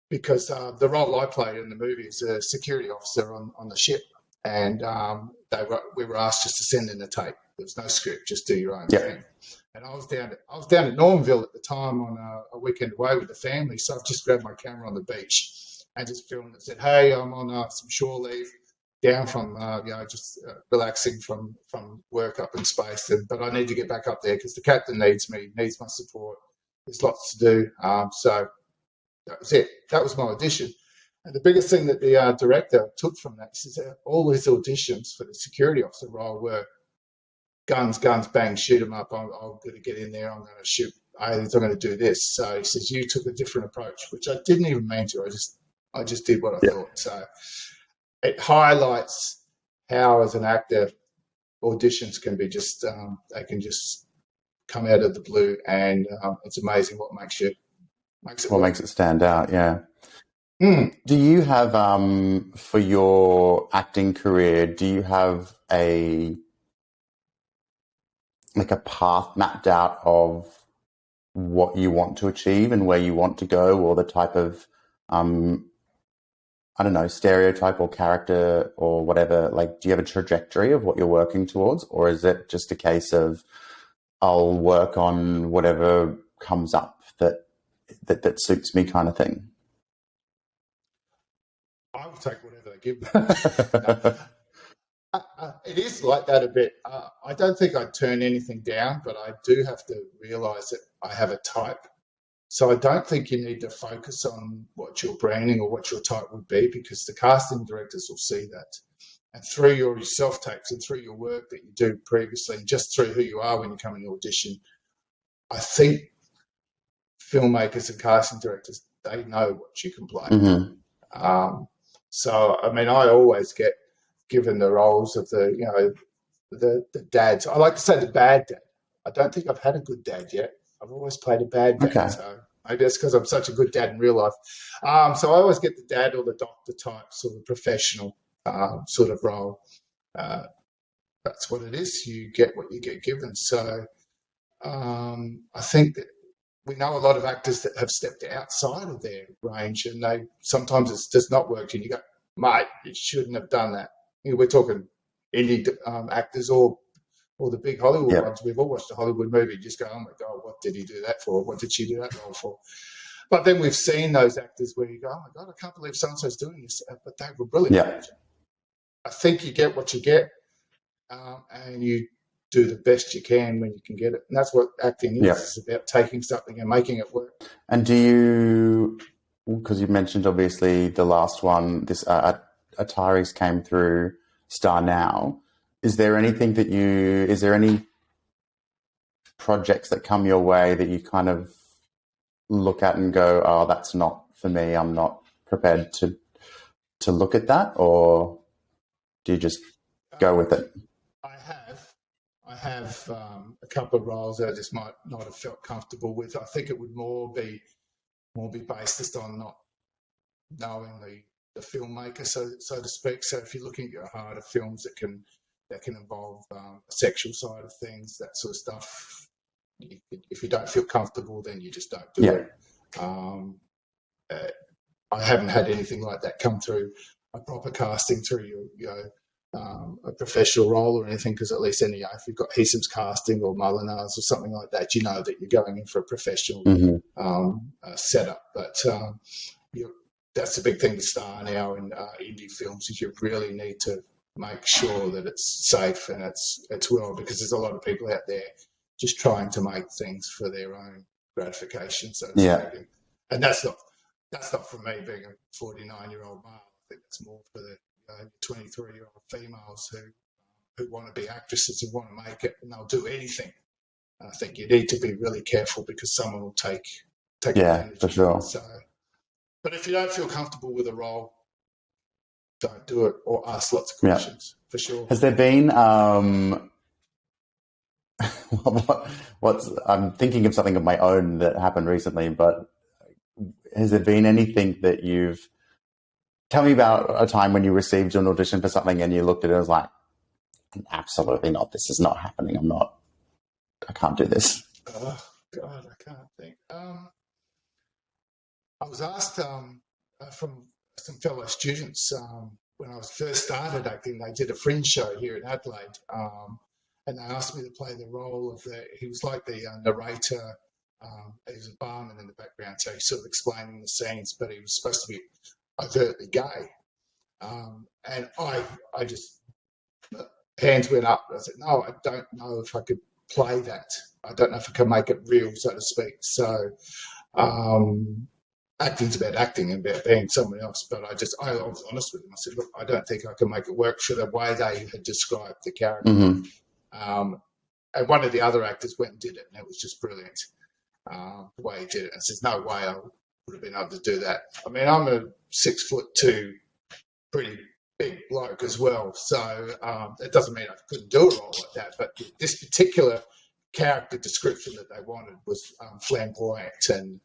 Because the role I played in the movie is a security officer on the ship, and we were asked just to send in a tape. There was no script, just do your own thing. And I was down at Normanville at the time on a weekend away with the family, so I've just grabbed my camera on the beach and just filmed and said, "Hey, I'm on some shore leave, down from just relaxing from work up in space, but I need to get back up there because the captain needs me, needs my support. There's lots to do." So that was it. That was my audition. And the biggest thing that the director took from that is that all his auditions for the security officer role were guns, bang, shoot them up. I'm going to get in there. I'm going to shoot aliens. I'm going to do this. So he says, you took a different approach, which I didn't even mean to. I just did what I thought. So it highlights how, as an actor, auditions can be just, they can just come out of the blue, and it's amazing what makes it stand out. Yeah. Do you have for your acting career, do you have a path mapped out of what you want to achieve and where you want to go, or the type of stereotype or character or whatever? Like, do you have a trajectory of what you're working towards, or is it just a case of I'll work on whatever comes up that suits me, kind of thing? I will take whatever they give me. It is like that a bit. I don't think I'd turn anything down, but I do have to realise that I have a type. So I don't think you need to focus on what your branding or what your type would be, because the casting directors will see that. And through your self-tapes and through your work that you do previously, and just through who you are when you come in audition, I think filmmakers and casting directors, they know what you can play. Mm-hmm. So, I mean, I always get given the roles of the dads. I like to say the bad dad. I don't think I've had a good dad yet. I've always played a bad dad. Okay. So maybe that's because I'm such a good dad in real life. So I always get the dad or the doctor type, sort of professional sort of role. That's what it is. You get what you get given. So I think that we know a lot of actors that have stepped outside of their range, and sometimes it does not work, and you go, mate, you shouldn't have done that. We're talking indie actors or the big Hollywood ones. We've all watched a Hollywood movie and just go, oh my God, what did he do that for? What did she do that role for? But then we've seen those actors where you go, oh my God, I can't believe so-and-so's doing this, but they were brilliant. Yeah. I think you get what you get, and you do the best you can when you can get it. And that's what acting is. Yeah. It's about taking something and making it work. And do you, because you mentioned obviously the last one, this Ataris came through Star Now. Is there anything is there any projects that come your way that you kind of look at and go, oh, that's not for me, I'm not prepared to look at that? Or do you just go with it? I have a couple of roles that I just might not have felt comfortable with. I think it would more be based just on not knowing the filmmaker, so to speak. So if you're looking at your harder films that can involve a sexual side of things, that sort of stuff, if you don't feel comfortable, then you just don't do it. I haven't had anything like that come through a proper casting through a professional role or anything, because at least if you've got Heesam's casting or Molinars or something like that, you know that you're going in for a professional setup. But that's the big thing with Star Now and indie films, is you really need to make sure that it's safe and it's well, because there's a lot of people out there just trying to make things for their own gratification. So and that's not for me being a 49-year-old male. I think that's more for the 23-year-old females who want to be actresses and want to make it, and they'll do anything. And I think you need to be really careful because someone will take advantage for of sure. it. So, but if you don't feel comfortable with a role, don't do it, or ask lots of questions, for sure. Has there been, I'm thinking of something of my own that happened recently, but has there been anything that tell me about a time when you received an audition for something and you looked at it and was like, absolutely not, this is not happening, I can't do this. Oh, God, I can't think. I was asked from some fellow students when I was first started acting. They did a fringe show here in Adelaide, and they asked me to play the role of he was like the narrator. He was a barman in the background, so he's sort of explaining the scenes, but he was supposed to be overtly gay. And I just, hands went up. I said, no, I don't know if I could play that. I don't know if I can make it real, so to speak. So acting's about acting and about being someone else. But I was honest with them. I said, look, I don't think I can make it work for the way they had described the character. Mm-hmm. And one of the other actors went and did it, and it was just brilliant, the way he did it. And says, no way I would have been able to do that. I mean, I'm a 6'2", pretty big bloke as well. So it doesn't mean I couldn't do a role like that. But this particular character description that they wanted was flamboyant and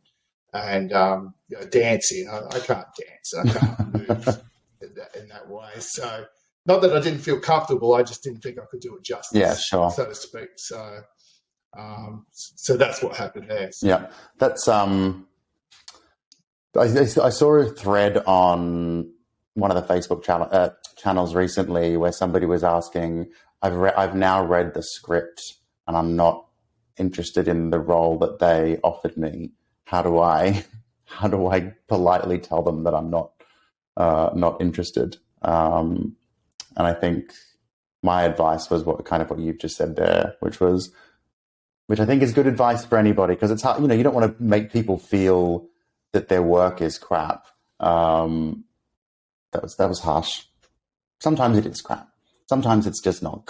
dancing. I can't dance. I can't move in that way. So not that I didn't feel comfortable. I just didn't think I could do it justice. Yeah, sure. So to speak. So so that's what happened there. So. Yeah, that's I saw a thread on one of the Facebook channels recently where somebody was asking, I've now read the script and I'm not interested in the role that they offered me. How do I politely tell them that I'm not interested? And I think my advice was what you've just said there, which I think is good advice for anybody, because it's hard, you don't want to make people feel that their work is crap. That was harsh. Sometimes it is crap. Sometimes it's just not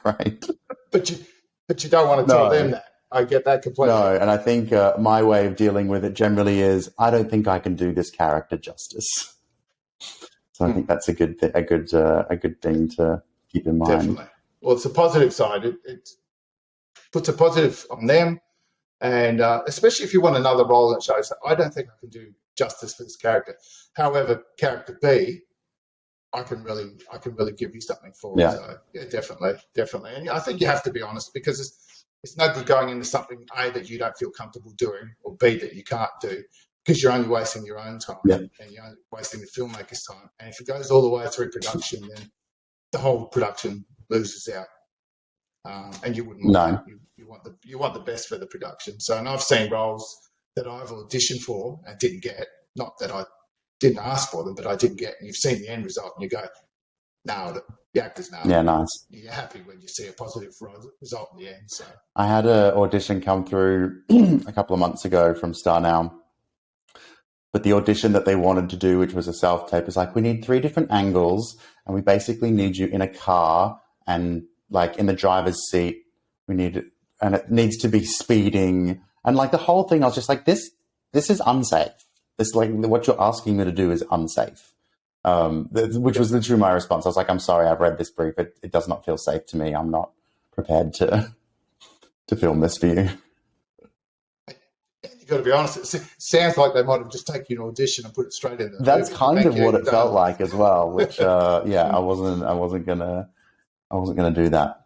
great. But you don't want to tell them that. I get that completely. No, and I think my way of dealing with it generally is, I don't think I can do this character justice. So I think that's a good thing to keep in mind. Definitely. Well, it's a positive side. It puts a positive on them, and especially if you want another role that shows that I don't think I can do justice for this character. However, character B, I can really give you something for. Yeah. So, yeah, definitely. And I think you have to be honest, because it's no good going into something A that you don't feel comfortable doing, or B that you can't do, because you're only wasting your own time, and you're only wasting the filmmaker's time. And if it goes all the way through production, then the whole production loses out, and you wouldn't want that. You want the best for the production. So, and I've seen roles that I've auditioned for and didn't get. Not that I didn't ask for them, but I didn't get. And you've seen the end result, and you go, nailed it. The actors nailed it. Yeah, nice. You're happy when you see a positive result in the end. So I had an audition come through a couple of months ago from Star Now. But the audition that they wanted to do, which was a self-tape, is like, we need 3 different angles, and we basically need you in a car and like in the driver's seat. And it needs to be speeding. And like the whole thing, I was just like, this is unsafe. This, like, what you're asking me to do is unsafe. Which was literally my response. I was like, I'm sorry, I've read this brief. It does not feel safe to me. I'm not prepared to film this for you. You've got to be honest. It sounds like they might have just taken an audition and put it straight in. That's kind of what it felt like as well. Which, I wasn't gonna do that.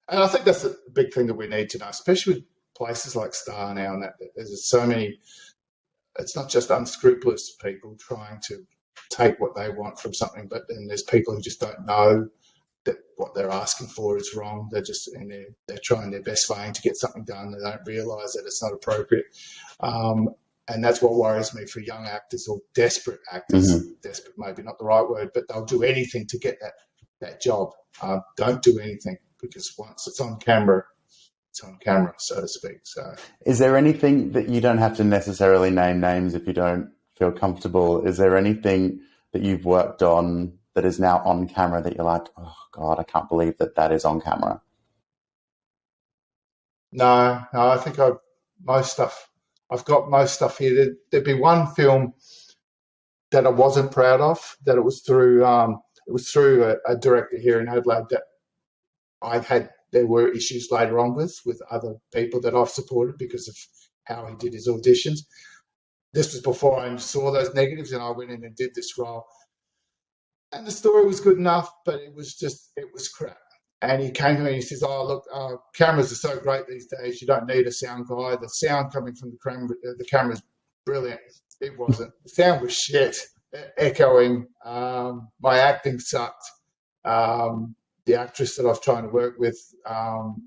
And I think that's a big thing that we need to know, especially with places like Star Now, and that there's so many. It's not just unscrupulous people trying to take what they want from something, but then there's people who just don't know that what they're asking for is wrong. They're just they're trying their best vein to get something done. They don't realise that it's not appropriate, and that's what worries me for young actors or desperate actors. Mm-hmm. Desperate, maybe not the right word, but they'll do anything to get that job. Don't do anything, because once it's on camera, so to speak. So, is there anything that you don't have to necessarily name names if you don't feel comfortable? Is there anything that you've worked on that is now on camera that you're like, oh God, I can't believe that is on camera? No, I think I've got most stuff here. There'd be one film that I wasn't proud of, that it was through a director here in Adelaide that there were issues later on with other people that I've supported because of how he did his auditions. This was before I saw those negatives, and I went in and did this role. And the story was good enough, but it was crap. And he came to me and he says, oh, look, cameras are so great these days. You don't need a sound guy. The sound coming from the camera is brilliant. It wasn't. The sound was shit, echoing. My acting sucked. The actress that I was trying to work with,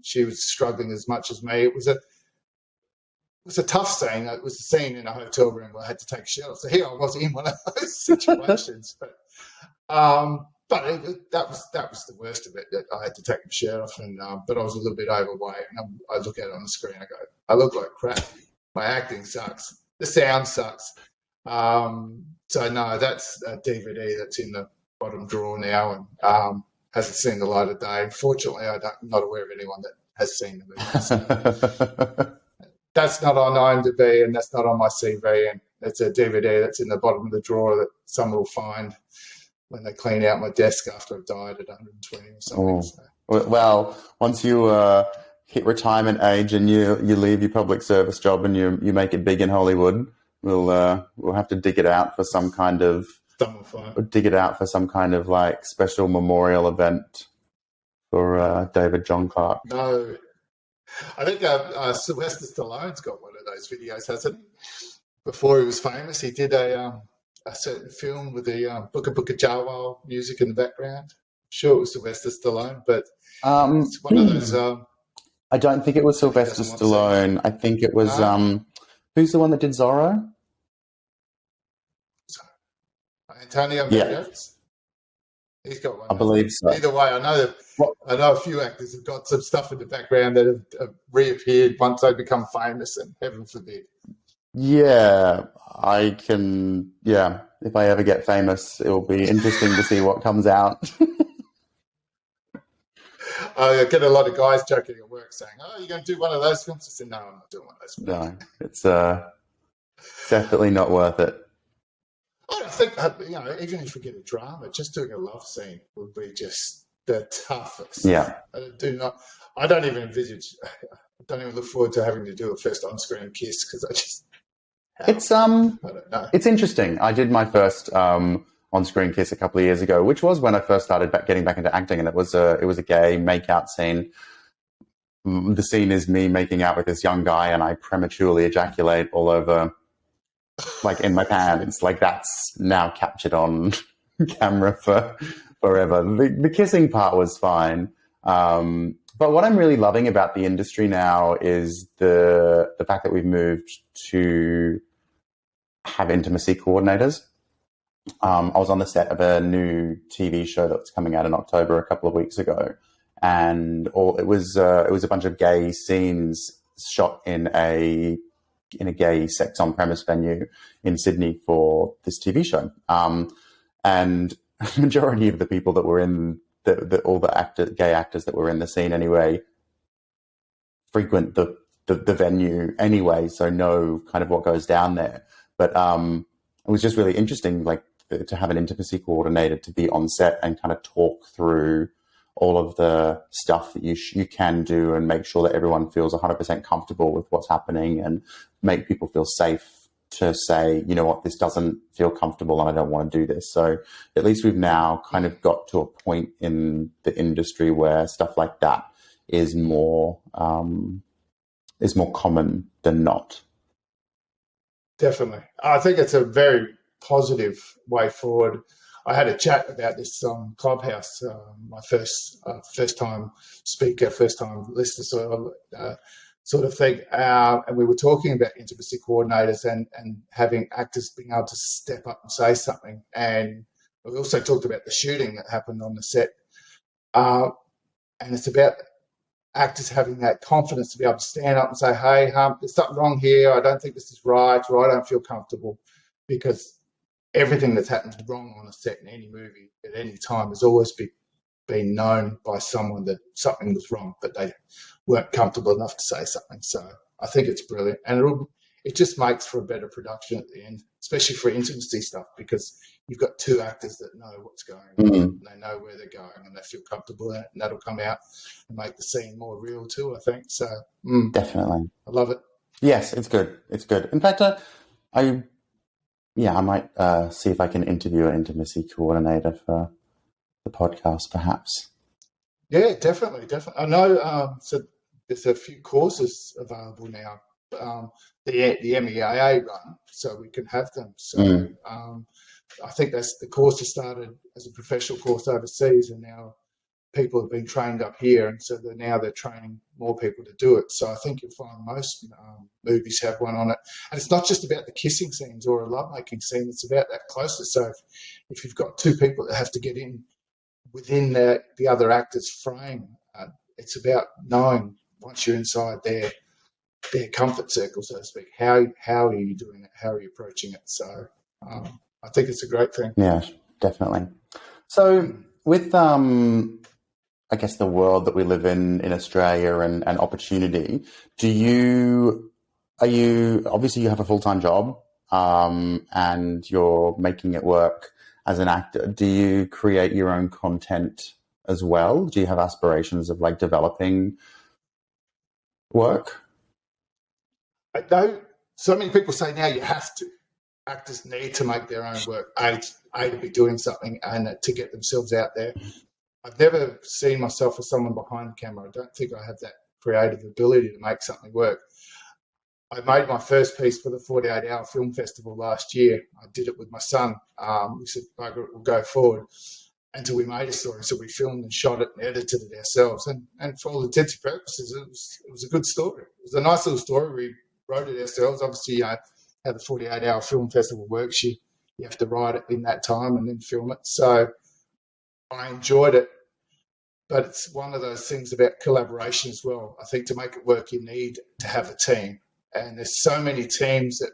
she was struggling as much as me. It was a tough scene. It was a scene in a hotel room where I had to take a shower. So here I was in one of those situations. But that was the worst of it. That I had to take my shirt off, but I was a little bit overweight. And I look at it on the screen. I go, I look like crap. My acting sucks. The sound sucks. So no, that's a DVD that's in the bottom drawer now and hasn't seen the light of day. Fortunately, I'm not aware of anyone that has seen the movie. So that's not on IMDb and that's not on my CV. And it's a DVD that's in the bottom of the drawer that someone will find when they clean out my desk after I've died at 120 or something. So. Well, once you hit retirement age and you leave your public service job and you make it big in Hollywood, we'll have to dig it out for some kind of like special memorial event for David John Clark. No, I think Sylvester Stallone's got one of those videos, hasn't he? Before he was famous, he did a certain film with the Booka Booka Jawal music in the background. I'm sure it was Sylvester Stallone, but it's one of those. I don't think it was Sylvester Stallone. I think it was who's the one that did Zorro? Antonio Banderas. He's got one. I believe so. Either way, I know a few actors have got some stuff in the background that have reappeared once they become famous, and heaven forbid. Yeah, I can. Yeah, if I ever get famous, it will be interesting to see what comes out. I get a lot of guys joking at work saying, "Oh, you're going to do one of those films?" I said, "No, I'm not doing one of those films." No, it's definitely not worth it. I don't think, even if we get a drama, just doing a love scene would be just the toughest. Yeah. I don't even look forward to having to do a first on-screen kiss because I don't know. It's interesting. I did my first on-screen kiss a couple of years ago, which was when I first started getting back into acting, and it was a gay make-out scene. The scene is me making out with this young guy, and I prematurely ejaculate all over, like in my pants. Like that's now captured on camera for forever. The kissing part was fine. But what I'm really loving about the industry now is the fact that we've moved to have intimacy coordinators. I was on the set of a new TV show that's coming out in October a couple of weeks ago, and it was a bunch of gay scenes shot in a gay sex on premise venue in Sydney for this TV show. And the majority of the people that were in all the gay actors that were in the scene anyway frequent the venue anyway, so know kind of what goes down there. But it was just really interesting, like to have an intimacy coordinator to be on set and kind of talk through all of the stuff that you can do and make sure that everyone feels 100% comfortable with what's happening and make people feel safe to say, you know what, this doesn't feel comfortable and I don't want to do this. So at least we've now kind of got to a point in the industry where stuff like that is more common than not. Definitely. I think it's a very positive way forward. I had a chat about this on Clubhouse, my first time speaker, first time listener sort of thing. And we were talking about intimacy coordinators and having actors being able to step up and say something. And we also talked about the shooting that happened on the set. And it's about actors having that confidence to be able to stand up and say, hey, there's something wrong here. I don't think this is right, or I don't feel comfortable. Because everything that's happened wrong on a set in any movie at any time has always been known by someone that something was wrong, but they weren't comfortable enough to say something. So I think it's brilliant, and it just makes for a better production at the end, especially for intimacy stuff, because you've got two actors that know what's going on, and they know where they're going, and they feel comfortable in it, and that'll come out and make the scene more real too, I think. So Definitely. I love it. Yes, it's good. It's good. In fact, I might see if I can interview an intimacy coordinator for the podcast, perhaps. Yeah, definitely. I know. So there's a few courses available now. The MEAA run, so we can have them. So I think that's the course has started as a professional course overseas, and now people have been trained up here, and so they're training more people to do it. So I think you'll find most movies have one on it. And it's not just about the kissing scenes or a lovemaking scene, it's about that closeness. So if you've got two people that have to get in within the other actor's frame, it's about knowing once you're inside their comfort circle, so to speak, how are you doing it, how are you approaching it. So I think it's a great thing. Yeah, definitely. So with I guess the world that we live in Australia and opportunity, are you obviously you have a full-time job and you're making it work as an actor. Do you create your own content as well? Do you have aspirations of like developing work? I know so many people say now you have to. Actors need to make their own work, A, to be doing something and to get themselves out there. I've never seen myself as someone behind the camera. I don't think I have that creative ability to make something work. I made my first piece for the 48-hour film festival last year. I did it with my son. We said, bugger it, we'll go forward until we made a story. So we filmed and shot it and edited it ourselves. And for all intents and purposes, it was a good story. It was a nice little story. We wrote it ourselves. Obviously, how the 48-hour film festival works, you have to write it in that time and then film it. So I enjoyed it. But it's one of those things about collaboration as well. I think to make it work, you need to have a team. And there's so many teams that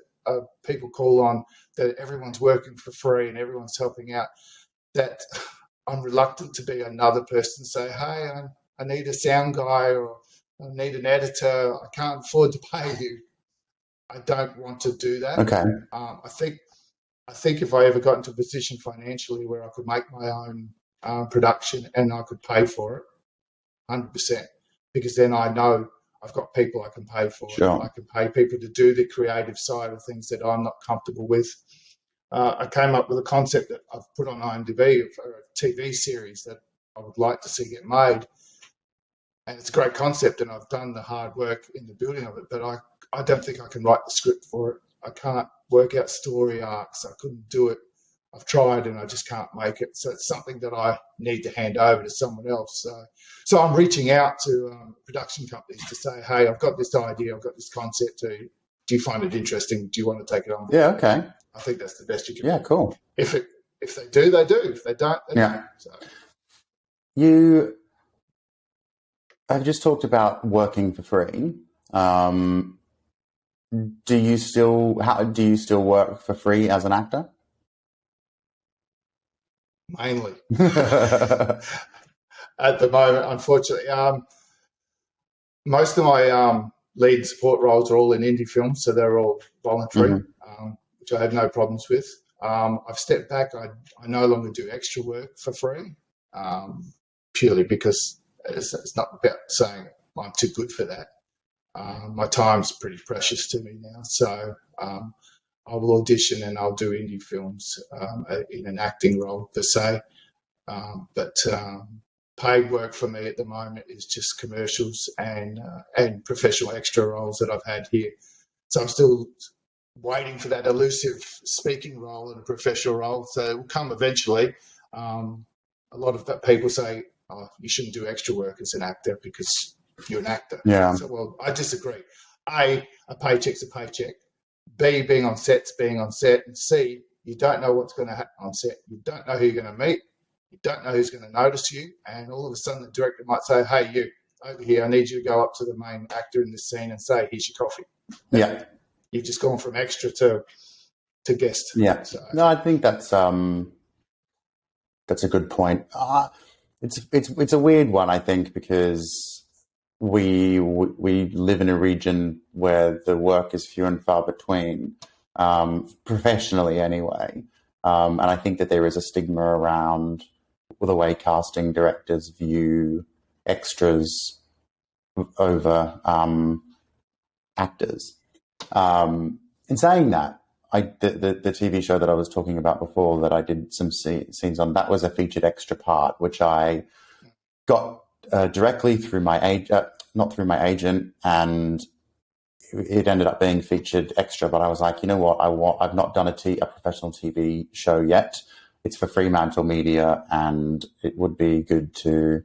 people call on that everyone's working for free and everyone's helping out, that I'm reluctant to be another person, say, hey, I need a sound guy or I need an editor. I can't afford to pay you. I don't want to do that. Okay. I think if I ever got into a position financially where I could make my own production and I could pay for it 100%, because then I know I've got people I can pay for. Sure. I can pay people to do the creative side of things that I'm not comfortable with. I came up with a concept that I've put on IMDb for a TV series that I would like to see get made. And it's a great concept, and I've done the hard work in the building of it, but I don't think I can write the script for it. I can't work out story arcs. I couldn't do it. I've tried and I just can't make it. So it's something that I need to hand over to someone else. So I'm reaching out to production companies to say, hey, I've got this idea, I've got this concept. Do you find it interesting? Do you want to take it on? Yeah, okay. I think that's the best you can do. Yeah, cool. If they do, they do. If they don't, they don't. So. You have just talked about working for free. Do you still work for free as an actor? Mainly. At the moment, unfortunately. Most of my lead and support roles are all in indie films, so they're all voluntary, which I have no problems with. I've stepped back. I no longer do extra work for free, purely because it's not about saying I'm too good for that. My time's pretty precious to me now, so I will audition and I'll do indie films in an acting role per se. But paid work for me at the moment is just commercials and professional extra roles that I've had here. So I'm still waiting for that elusive speaking role and a professional role. So it will come eventually. A lot of people say, oh, you shouldn't do extra work as an actor because you're an actor. Yeah. So, well, I disagree. A paycheck's a paycheck. B, being on set's being on set. And C, you don't know what's going to happen on set. You don't know who you're going to meet. You don't know who's going to notice you. And all of a sudden the director might say, hey, you, over here, I need you to go up to the main actor in this scene and say, here's your coffee. Yeah. You've just gone from extra to to guest. Yeah. So. No, I think that's a good point. It's a weird one, I think, because we live in a region where the work is few and far between, professionally anyway. And I think that there is a stigma around the way casting directors view extras over actors. In saying that, the TV show that I was talking about before that I did some scenes on, that was a featured extra part, which I got directly through not through my agent, and it ended up being featured extra. But I was like, you know what, I've not done a professional TV show yet. It's for Fremantle Media, and it would be good to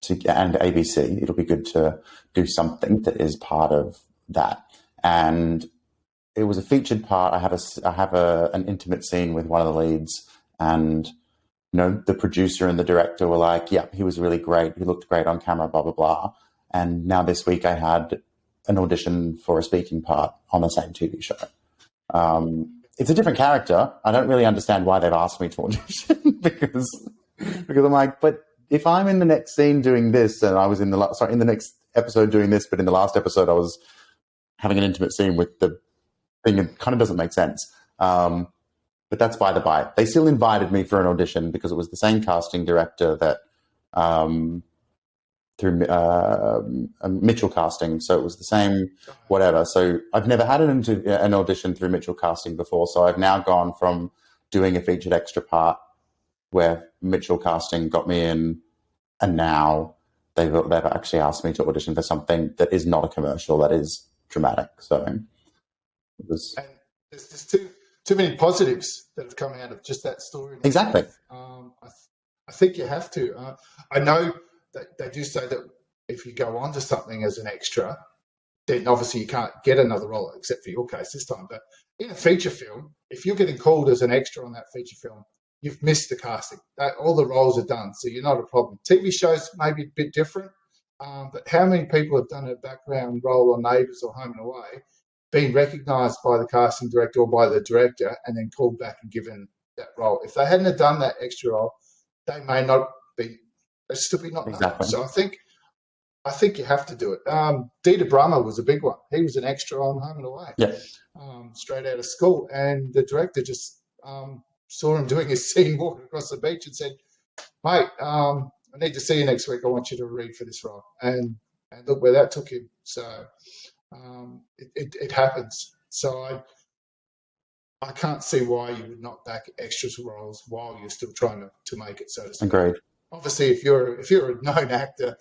and ABC. It'll be good to do something that is part of that. And it was a featured part. I have an intimate scene with one of the leads, and the producer and the director were like, "Yeah, he was really great. He looked great on camera." Blah blah blah. And now this week I had an audition for a speaking part on the same TV show. It's a different character. I don't really understand why they've asked me to audition because I'm like, but if I'm in the next scene doing this, and I was in the next episode doing this, but in the last episode I was having an intimate scene with the thing, it kind of doesn't make sense. But that's by the by. They still invited me for an audition because it was the same casting director that through Mitchell Casting. So it was the same whatever. So I've never had an audition through Mitchell Casting before. So I've now gone from doing a featured extra part where Mitchell Casting got me in, and now they've actually asked me to audition for something that is not a commercial, that is dramatic. So it was... And there's just too many positives that have come out of just that story. Exactly. I think you have to. I know that they do say that if you go on to something as an extra, then obviously you can't get another role, except for your case this time. But in a feature film, if you're getting called as an extra on that feature film, you've missed the casting. All the roles are done, so you're not a problem. TV shows may be a bit different, but how many people have done a background role on Neighbours or Home and Away, been recognised by the casting director or by the director, and then called back and given that role? If they hadn't have done that extra role, they may not be. They'd still be not exactly. So I think you have to do it. Dieter Brummer was a big one. He was an extra on Home and Away, straight out of school, and the director just saw him doing his scene walking across the beach and said, "Mate, I need to see you next week. I want you to read for this role." And look where that took him. So it happens. So I can't see why you would not back extras roles while you're still trying to make it, so to speak. Agreed. Obviously, if you're a known actor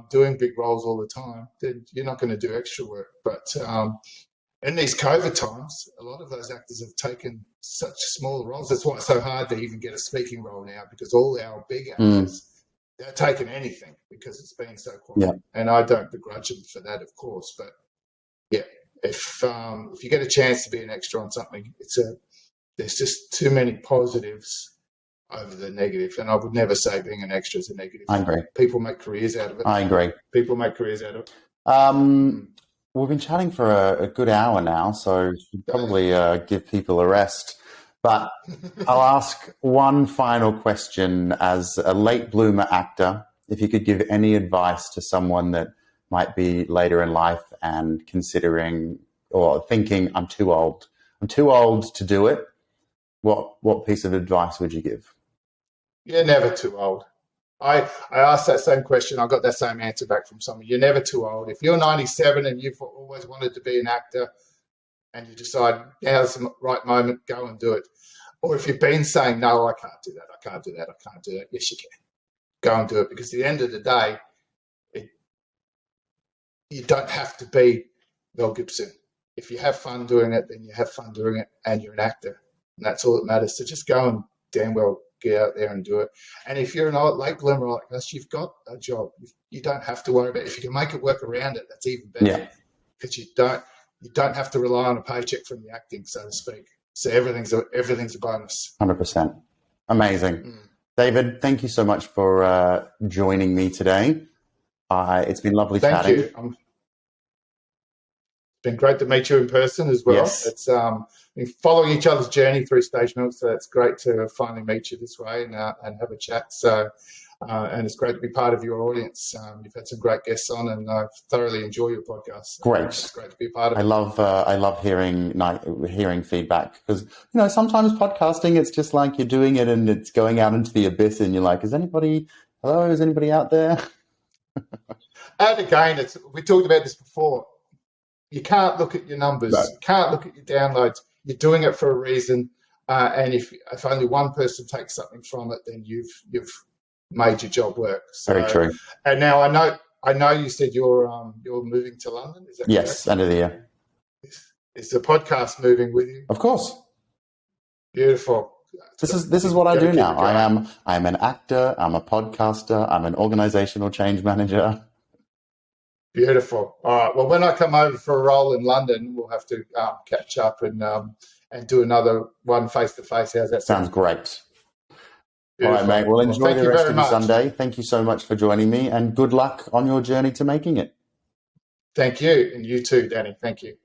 doing big roles all the time, then you're not going to do extra work. But in these COVID times, a lot of those actors have taken such smaller roles. That's why it's so hard to even get a speaking role now, because all our big actors, they're taking anything because it's been so quiet. Yeah. And I don't begrudge them for that, of course. But yeah, if you get a chance to be an extra on something, there's just too many positives over the negative. And I would never say being an extra is a negative. I agree. People make careers out of it. I agree. People make careers out of it. We've been chatting for a good hour now, so we should probably give people a rest. But I'll ask one final question. As a late bloomer actor, if you could give any advice to someone that might be later in life and considering or thinking, I'm too old to do it, what piece of advice would you give? You're never too old. I asked that same question. I got that same answer back from someone. You're never too old. If you're 97 and you've always wanted to be an actor and you decide now's the right moment, go and do it. Or if you've been saying, no, I can't do that, I can't do that, I can't do that, yes, you can. Go and do it, because at the end of the day, you don't have to be Mel Gibson. If you have fun doing it, then you have fun doing it, and you're an actor. And that's all that matters. So just go and damn well get out there and do it. And if you're an late bloomer like us, you've got a job. You don't have to worry about it. If you can make it work around it, that's even better. Because you don't have to rely on a paycheck from the acting, so to speak. So everything's a bonus. 100%. Amazing. David, thank you so much for joining me today. It's been lovely chatting. Thank you. been great to meet you in person as well. Yes. It's been following each other's journey through Stage Milk, so it's great to finally meet you this way and have a chat. So, and it's great to be part of your audience. You've had some great guests on, and I thoroughly enjoy your podcast. So Great. It's great to be a part of it. I love hearing feedback, because sometimes podcasting, it's just like you're doing it and it's going out into the abyss, and you're like, is anybody out there? And again, we talked about this before. You can't look at your numbers. No. You can't look at your downloads. You're doing it for a reason. And if only one person takes something from it, then you've made your job work. So, Very true. And now I know you said you're moving to London. Is that Yes, correct? end of the year. Is the podcast moving with you? Of course. Beautiful. This is what I do now. Going. I'm an actor. I'm a podcaster. I'm an organizational change manager. Beautiful. All right. Well, when I come over for a role in London, we'll have to catch up and do another one face to face. How's that Sounds sound? great. Beautiful. All right, mate. Well, enjoy the rest of your much. Sunday. Thank you so much for joining me, and good luck on your journey to making it. Thank you. And you too, Danny. Thank you.